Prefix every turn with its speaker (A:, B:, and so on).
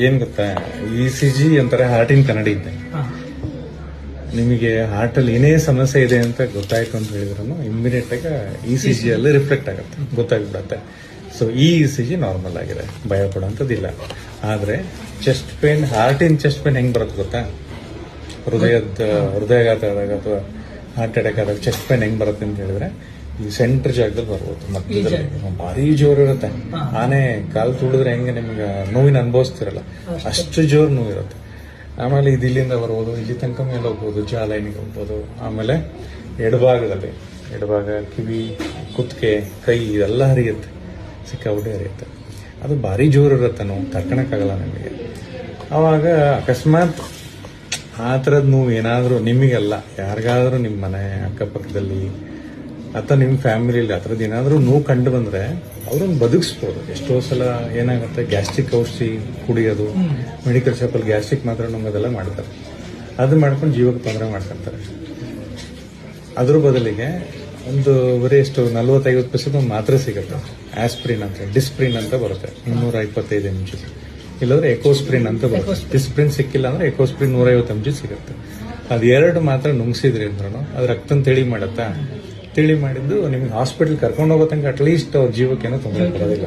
A: ಏನ್ ಗೊತ್ತಾ, ECG ಒಂಥರ ಹಾರ್ಟಿನ ಕನ್ನಡಿ ಇದ್ದೆ. ನಿಮಗೆ ಹಾರ್ಟ್ ಅಲ್ಲಿ ಏನೇ ಸಮಸ್ಯೆ ಇದೆ ಅಂತ ಗೊತ್ತಾಯ್ತು ಅಂತ ಹೇಳಿದ್ರು ಇಮಿಡಿಯೇಟ್ ಆಗಿ ECG ಅಲ್ಲಿ ರಿಫ್ಲೆಕ್ಟ್ ಆಗುತ್ತೆ, ಗೊತ್ತಾಗ್ಬಿಡತ್ತೆ. ಸೊ ಈ ECG ನಾರ್ಮಲ್ ಆಗಿದೆ, ಭಯ ಪಡೋಂಥದ್ದಿಲ್ಲ. ಆದ್ರೆ ಚೆಸ್ಟ್ ಪೇನ್, ಹಾರ್ಟಿನ ಚೆಸ್ಟ್ ಪೇನ್ ಹೆಂಗ್ ಬರುತ್ತೆ ಗೊತ್ತಾ? ಹೃದಯಾಘಾತ ಆದಾಗ ಅಥವಾ ಹಾರ್ಟ್ ಅಟ್ಯಾಕ್ ಆದಾಗ ಚೆಸ್ಟ್ ಪೇನ್ ಹೆಂಗ್ ಬರುತ್ತೆ ಅಂತ ಹೇಳಿದ್ರೆ ಈ ಸೆಂಟರ್ ಜಾಗದಲ್ಲಿ ಬರ್ಬೋದು, ಮಧ್ಯದಲ್ಲಿ ಭಾರಿ ಜೋರು ಇರುತ್ತೆ. ಆನೆ ಕಾಲು ತುಳಿದ್ರೆ ಹೆಂಗೆ ನಿಮ್ಗೆ ನೋವಿನ ಅನುಭವಿಸ್ತಿರಲ್ಲ, ಅಷ್ಟು ಜೋರು ನೋವು ಇರುತ್ತೆ. ಆಮೇಲೆ ಇಲ್ಲಿಂದ ಬರ್ಬೋದು, ಇಲ್ಲಿ ತನಕ ಮೇಲೆ ಹೋಗ್ಬೋದು, ಜಾಲೈನಿಗೆ ಹೋಗ್ಬೋದು. ಆಮೇಲೆ ಎಡಭಾಗ ಕಿವಿ, ಕುತ್ತಿಗೆ, ಕೈ ಇದೆಲ್ಲ ಹರಿಯುತ್ತೆ, ಸಿಕ್ಕಾಬಿಟ್ಟೆ ಹರಿಯುತ್ತೆ. ಅದು ಭಾರಿ ಜೋರು ಇರುತ್ತೆ, ನೋವು ತಡ್ಕೊಳಕ್ಕಾಗಲ್ಲ ನಿಮಗೆ. ಆವಾಗ ಅಕಸ್ಮಾತ್ ಆ ಥರದ್ದು ನೋವು ಏನಾದರೂ ನಿಮಗೆಲ್ಲ ಯಾರಿಗಾದ್ರೂ ನಿಮ್ಮ ಮನೆ ಅಕ್ಕಪಕ್ಕದಲ್ಲಿ ಅಥವಾ ನಿಮ್ಮ ಫ್ಯಾಮಿಲಿಯಲ್ಲಿ ಆ ಥರದ್ದು ಏನಾದರೂ ನೋವು ಕಂಡು ಬಂದರೆ ಅವ್ರನ್ನ ಬದುಕಿಸ್ಬೋದು. ಎಷ್ಟೋ ಸಲ ಏನಾಗುತ್ತೆ, ಗ್ಯಾಸ್ಟ್ರಿಕ್ ಔಷಧಿ ಕುಡಿಯೋದು, ಮೆಡಿಕಲ್ ಶಾಪಲ್ಲಿ ಗ್ಯಾಸ್ಟ್ರಿಕ್ ಮಾತ್ರ ನಮಗೆಲ್ಲ ಮಾಡ್ತಾರೆ. ಅದು ಮಾಡ್ಕೊಂಡು ಜೀವಕ್ಕೆ ತೊಂದರೆ ಮಾಡ್ಕೊತಾರೆ. ಅದ್ರ ಬದಲಿಗೆ ಒಂದು ಬರೀ ಎಷ್ಟು 40-50 ಪೈಸೆದು ಒಂದು ಮಾತ್ರೆ ಸಿಗುತ್ತೆ, ಆಸ್ಪ್ರಿನ್ ಅಂತ, ಡಿಸ್ಪ್ರಿನ್ ಅಂತ ಬರುತ್ತೆ, 225 mg. ಇಲ್ಲಾಂದ್ರೆ ಎಕೋಸ್ಪ್ರಿನ್ ಅಂತ ಬರುತ್ತೆ. ಡಿಸ್ಪ್ರಿನ್ ಸಿಕ್ಕಿಲ್ಲ ಅಂದ್ರೆ ಎಕೋಸ್ಪ್ರಿನ್ 150 mg ಸಿಗುತ್ತೆ. ಅದು ಎರಡು ಮಾತ್ರ ನುಂಗ್ಸಿದ್ರಿ ಅಂದ್ರೂ ಅದು ರಕ್ತನ ತಿಳಿ ಮಾಡುತ್ತಾ, ತಿಳಿ ಮಾಡಿದ್ದು ನಿಮ್ಗೆ ಹಾಸ್ಪಿಟಲ್ ಕರ್ಕೊಂಡು ಹೋಗೋ ತನಕ ಅಟ್ಲೀಸ್ಟ್ ಅವ್ರ ಜೀವಕ್ಕೇನೋ ತೊಂದರೆ ಕೊಡೋದಿಲ್ಲ.